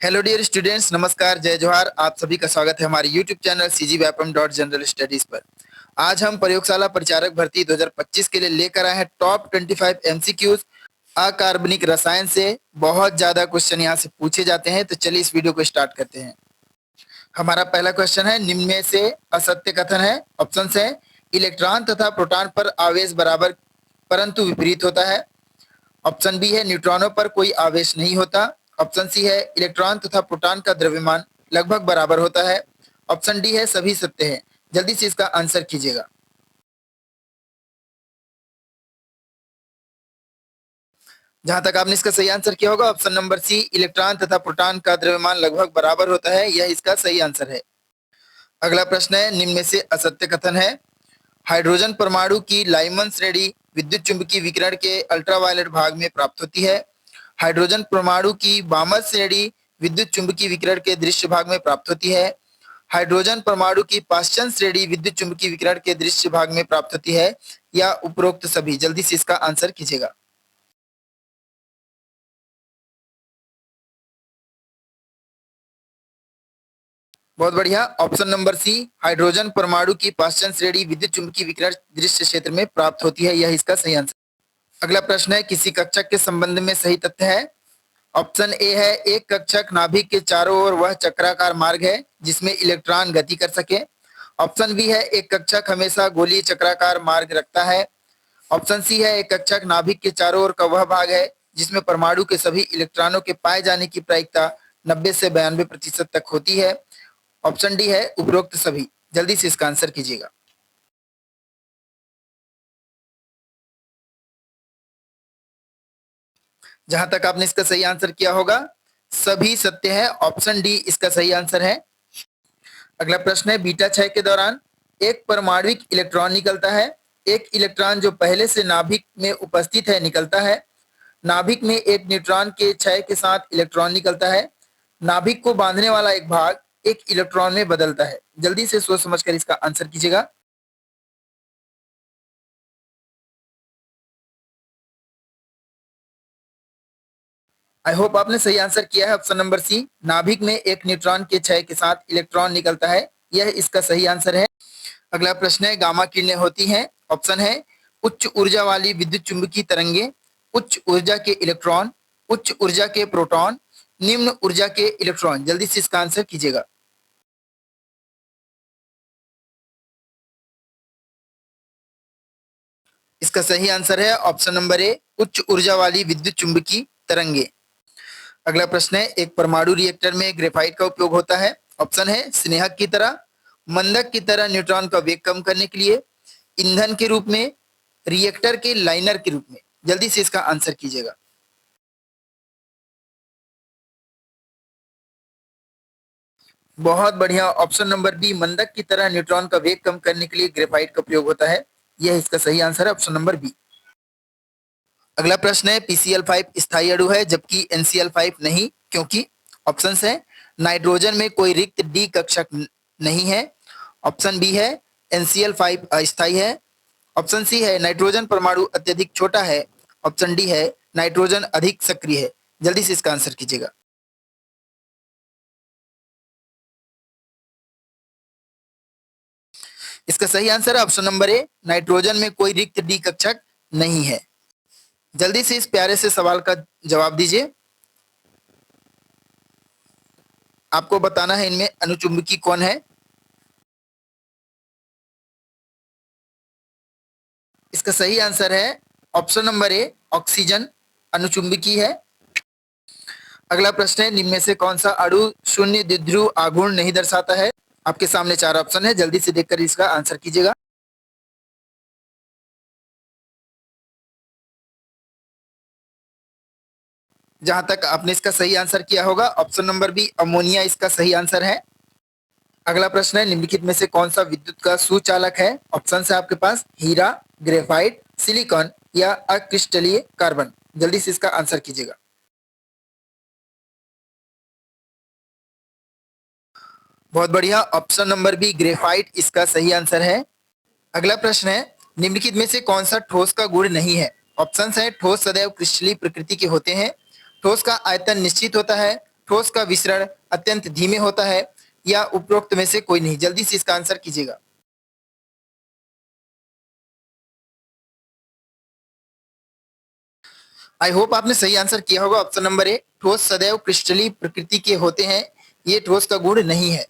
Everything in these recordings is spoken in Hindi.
हेलो डियर स्टूडेंट्स, नमस्कार, जय जोहार। आप सभी का स्वागत है हमारे यूट्यूब चैनल cgvapam.general स्टडीज पर। आज हम प्रयोगशाला परिचारक भर्ती 2025 के लिए लेकर आए हैं टॉप 25 एमसीक्यूज। अकार्बनिक रसायन से बहुत ज्यादा क्वेश्चन यहाँ से पूछे जाते हैं, तो चलिए इस वीडियो को स्टार्ट करते हैं। हमारा पहला क्वेश्चन है, निम्न में से असत्य कथन है। ऑप्शन है, इलेक्ट्रॉन तथा प्रोटॉन पर आवेश बराबर परंतु विपरीत होता है। ऑप्शन बी है, न्यूट्रॉनों पर कोई आवेश नहीं होता। ऑप्शन सी है, इलेक्ट्रॉन तथा प्रोटॉन का द्रव्यमान लगभग बराबर होता है। ऑप्शन डी है, सभी सत्य है। जल्दी से इसका आंसर कीजिएगा। जहां तक आपने इसका सही आंसर किया होगा, ऑप्शन नंबर सी, इलेक्ट्रॉन तथा प्रोटॉन का द्रव्यमान लगभग बराबर होता है, यह इसका सही आंसर है। अगला प्रश्न है, निम्न में से असत्य कथन है। हाइड्रोजन परमाणु की लाइमन श्रेणी विद्युत चुंबकीय विकिरण के अल्ट्रावायलेट भाग में प्राप्त होती है। हाइड्रोजन परमाणु की बामर श्रेणी विद्युत चुंबकीय विकिरण के दृश्य भाग में प्राप्त होती है। हाइड्रोजन परमाणु की पाश्चन श्रेणी विद्युत चुंबकीय विकिरण के दृश्य भाग में प्राप्त होती है, या उपरोक्त सभी। जल्दी से इसका आंसर कीजिएगा। बहुत बढ़िया, ऑप्शन नंबर सी, हाइड्रोजन परमाणु की पाश्चन श्रेणी विद्युत चुंबकीय विकिरण दृश्य क्षेत्र में प्राप्त होती है, यह इसका सही आंसर। अगला प्रश्न है, किसी कक्षक के संबंध में सही तथ्य है। ऑप्शन ए है, एक कक्षक नाभिक के चारों ओर वह चक्राकार मार्ग है जिसमें इलेक्ट्रॉन गति कर सके। ऑप्शन बी है, एक कक्षक हमेशा गोलीय चक्राकार मार्ग रखता है। ऑप्शन सी है, एक कक्षक नाभिक के चारों ओर का वह भाग है जिसमें परमाणु के सभी इलेक्ट्रॉनों के पाए जाने की प्रायिकता 90 से 92% तक होती है। ऑप्शन डी है, उपरोक्त सभी। जल्दी से इसका आंसर कीजिएगा। जहां तक आपने इसका सही आंसर किया होगा, सभी सत्य है। ऑप्शन डी इसका सही आंसर है। अगला प्रश्न है, बीटा क्षय के दौरान एक परमाणुक इलेक्ट्रॉन निकलता है। एक इलेक्ट्रॉन जो पहले से नाभिक में उपस्थित है निकलता है। नाभिक में एक न्यूट्रॉन के क्षय के साथ इलेक्ट्रॉन निकलता है। नाभिक को बांधने वाला एक भाग एक इलेक्ट्रॉन में बदलता है। जल्दी से सोच समझकर इसका आंसर कीजिएगा। आई होप आपने सही आंसर किया है। ऑप्शन नंबर सी, नाभिक में एक न्यूट्रॉन के क्षय के साथ इलेक्ट्रॉन निकलता है, यह इसका सही आंसर है। अगला प्रश्न है, गामा किरणें होती हैं। ऑप्शन है, उच्च ऊर्जा वाली विद्युत चुंबकीय तरंगे, उच्च ऊर्जा के इलेक्ट्रॉन, उच्च ऊर्जा के प्रोटॉन, निम्न ऊर्जा के इलेक्ट्रॉन। जल्दी से इसका आंसर कीजिएगा। इसका सही आंसर है ऑप्शन नंबर ए, उच्च ऊर्जा वाली विद्युत चुंबकीय तरंगे। अगला प्रश्न है, एक परमाणु रिएक्टर में ग्रेफाइट का उपयोग होता है। ऑप्शन है, स्नेहक की तरह, मंदक की तरह न्यूट्रॉन का वेग कम करने के लिए, ईंधन के रूप में, रिएक्टर के लाइनर के रूप में। जल्दी से इसका आंसर कीजिएगा। बहुत बढ़िया, ऑप्शन नंबर बी, मंदक की तरह न्यूट्रॉन का वेग कम करने के लिए ग्रेफाइट का उपयोग होता है, यह इसका सही आंसर है, ऑप्शन नंबर बी। अगला प्रश्न है, PCl5 स्थायी अणु है जबकि NCl5 नहीं, क्योंकि। ऑप्शन है, नाइट्रोजन में कोई रिक्त डी कक्षक नहीं है। ऑप्शन बी है, NCl5 अस्थायी है। ऑप्शन सी है, नाइट्रोजन परमाणु अत्यधिक छोटा है। ऑप्शन डी है, नाइट्रोजन अधिक सक्रिय है। जल्दी से इसका आंसर कीजिएगा। इसका सही आंसर है ऑप्शन नंबर ए, नाइट्रोजन में कोई रिक्त डी कक्षक नहीं है। जल्दी से इस प्यारे से सवाल का जवाब दीजिए। आपको बताना है इनमें अनुचुंबकी कौन है। इसका सही आंसर है ऑप्शन नंबर ए, ऑक्सीजन अनुचुंबकी है। अगला प्रश्न है, निम्न में से कौन सा अणु शून्य द्विध्रुव आघूर्ण नहीं दर्शाता है। आपके सामने चार ऑप्शन है, जल्दी से देखकर इसका आंसर कीजिएगा। जहां तक आपने इसका सही आंसर किया होगा, ऑप्शन नंबर बी, अमोनिया इसका सही आंसर है। अगला प्रश्न है, निम्नलिखित में से कौन सा विद्युत का सुचालक है। ऑप्शन है आपके पास, हीरा, ग्रेफाइट, सिलिकॉन या अक्रिस्टलीय कार्बन। जल्दी से इसका आंसर कीजिएगा। बहुत बढ़िया, ऑप्शन नंबर बी, ग्रेफाइट इसका सही आंसर है। अगला प्रश्न है, निम्नलिखित में से कौन सा ठोस का गुण नहीं है। ऑप्शन है, ठोस सदैव क्रिस्टलीय प्रकृति के होते हैं, ठोस का आयतन निश्चित होता है, ठोस का विसरण अत्यंत धीमे होता है, या उपरोक्त में से कोई नहीं? जल्दी से इसका आंसर कीजिएगा। आई होप आपने सही आंसर किया होगा। ऑप्शन नंबर ए, ठोस सदैव क्रिस्टलीय प्रकृति के होते हैं, ये ठोस का गुण नहीं है।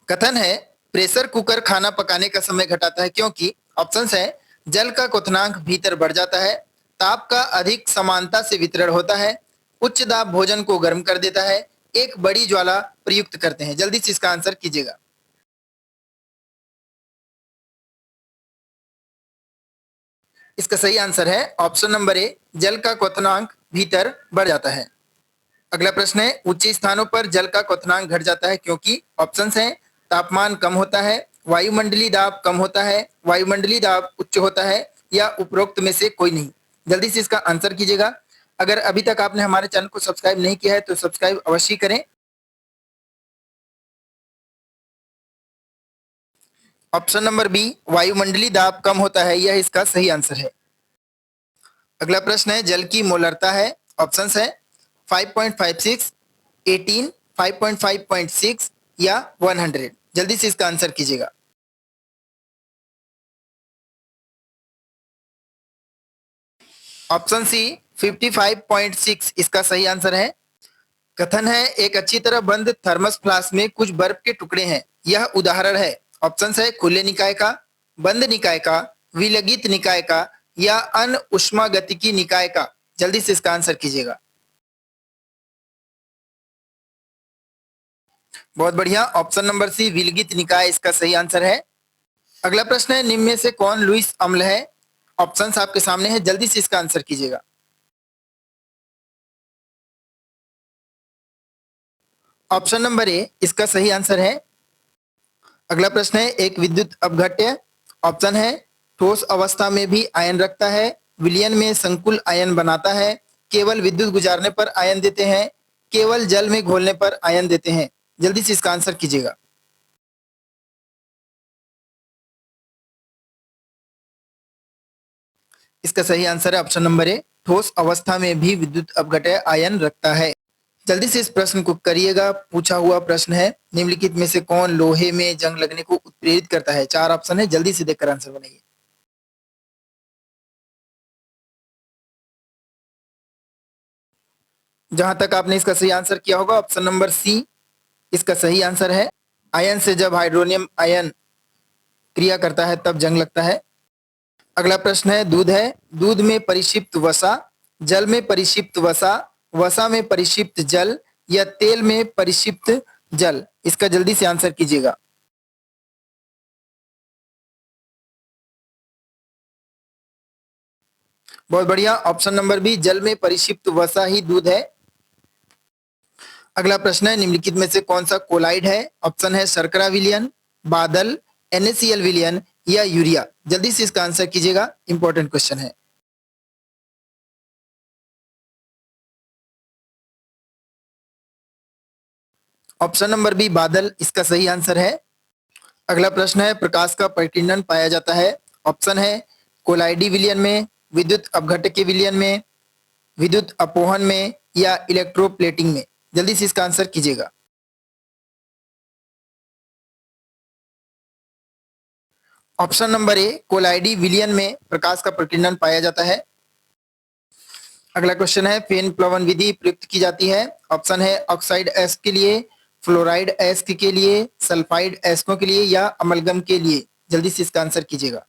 कथन है, प्रेशर कुकर खाना पकाने का समय घटाता है क्योंकि? ऑप्शंस है, जल का क्वथनांक भीतर बढ़ जाता है, ताप का अधिक समानता से वितरण होता है, उच्च दाब भोजन को गर्म कर देता है, एक बड़ी ज्वाला प्रयुक्त करते हैं। जल्दी से इसका आंसर कीजिएगा। इसका सही आंसर है ऑप्शन नंबर ए, जल का क्वथनांक भीतर बढ़ जाता है। अगला प्रश्न है, ऊंचे स्थानों पर जल का क्वथनांक घट जाता है क्योंकि? ऑप्शंस हैं, तापमान कम होता है, वायुमंडलीय दाब कम होता है, वायुमंडलीय दाब उच्च होता है, या उपरोक्त में से कोई नहीं? जल्दी से इसका आंसर कीजिएगा। अगर अभी तक आपने हमारे चैनल को सब्सक्राइब नहीं किया है तो सब्सक्राइब अवश्य करें। ऑप्शन नंबर बी, वायुमंडलीय दाब कम होता है, यह इसका सही आंसर है। अगला प्रश्न है, जल की मोलरता है। ऑप्शंस है 5.56, 18, 5.5.6 या 100। जल्दी से इसका आंसर कीजिएगा। ऑप्शन सी 55.6 इसका सही आंसर है। कथन है, एक अच्छी तरह बंद थर्मस फ्लास्क में कुछ बर्फ के टुकड़े हैं, यह उदाहरण है। ऑप्शन है, खुले निकाय का, बंद निकाय का, विलगित निकाय का, या अन उष्मागतिकी निकाय का? जल्दी से इसका आंसर कीजिएगा। बहुत बढ़िया, ऑप्शन नंबर सी, विलगित निकाय इसका सही आंसर है। अगला प्रश्न है, निम्न में से कौन लुईस अम्ल है? ऑप्शंस आपके सामने है, जल्दी से इसका आंसर कीजिएगा। ऑप्शन नंबर ए इसका सही आंसर है। अगला प्रश्न है, एक विद्युत अपघट्य। ऑप्शन है, ठोस अवस्था में भी आयन रखता है, विलयन में संकुल आयन बनाता है, केवल विद्युत गुजारने पर आयन देते हैं, केवल जल में घोलने पर आयन देते हैं। जल्दी से इसका आंसर कीजिएगा। इसका सही आंसर है ऑप्शन नंबर ए, ठोस अवस्था में भी विद्युत अपघट्य आयन रखता है। जल्दी से इस प्रश्न को करिएगा। पूछा हुआ प्रश्न है, निम्नलिखित में से कौन लोहे में जंग लगने को उत्प्रेरित करता है? चार ऑप्शन है, जल्दी से देखकर आंसर बनाइए। जहां तक आपने इसका सही आंसर किया होगा, ऑप्शन नंबर सी इसका सही आंसर है। आयन से जब हाइड्रोनियम आयन क्रिया करता है तब जंग लगता है। अगला प्रश्न है, दूध है। दूध में परिक्षिप्त वसा, जल में परिक्षिप्त वसा, वसा में परिक्षिप्त जल, या तेल में परिक्षिप्त जल? इसका जल्दी से आंसर कीजिएगा। बहुत बढ़िया, ऑप्शन नंबर बी, जल में परिक्षिप्त वसा ही दूध है। अगला प्रश्न है, निम्नलिखित में से कौन सा कोलाइड है? ऑप्शन है, शर्करा विलयन, बादल, NaCl विलयन, या यूरिया? जल्दी से इसका आंसर कीजिएगा, इंपॉर्टेंट क्वेश्चन है। ऑप्शन नंबर बी, बादल इसका सही आंसर है। अगला प्रश्न है, प्रकाश का परिकीर्णन पाया जाता है। ऑप्शन है, कोलाइडी विलयन में, विद्युत अपघट्य विलयन में, विद्युत अपोहन में, या इलेक्ट्रोप्लेटिंग में? जल्दी से इसका आंसर कीजिएगा। ऑप्शन नंबर ए, कोलाइडी विलयन में प्रकाश का प्रकीर्णन पाया जाता है। अगला क्वेश्चन है, फेन प्लवन विधि प्रयुक्त की जाती है। ऑप्शन है, ऑक्साइड एस्क के लिए, फ्लोराइड एस्क के लिए, सल्फाइड एस्कों के लिए, या अमलगम के लिए? जल्दी से इसका आंसर कीजिएगा।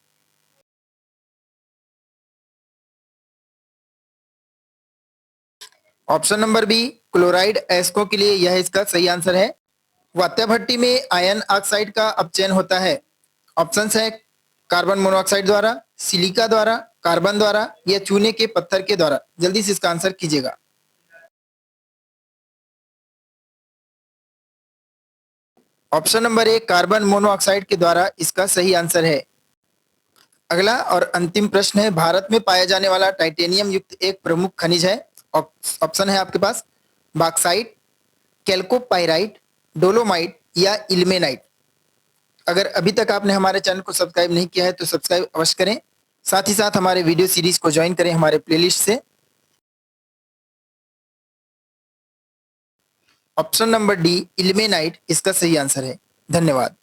ऑप्शन नंबर बी, क्लोराइड एस्कों के लिए, यह इसका सही आंसर है। वात्या भट्टी में आयन ऑक्साइड का अपचयन होता है। ऑप्शन है, कार्बन मोनोऑक्साइड द्वारा, सिलिका द्वारा, कार्बन द्वारा, या चूने के पत्थर के द्वारा? जल्दी से इसका आंसर कीजिएगा। Option number A, carbon monoxide के द्वारा इसका सही आंसर है। अगला और अंतिम प्रश्न है, भारत में पाया जाने वाला टाइटेनियम युक्त एक प्रमुख खनिज है। ऑप्शन है आपके पास, बॉक्साइट, कैल्कोपाइराइट, डोलोमाइट, या इल्मेनाइट? अगर अभी तक आपने हमारे चैनल को सब्सक्राइब नहीं किया है तो सब्सक्राइब अवश्य करें। साथ ही साथ हमारे वीडियो सीरीज को ज्वाइन करें हमारे प्लेलिस्ट से। ऑप्शन नंबर डी इल्मेनाइट इसका सही आंसर है। धन्यवाद।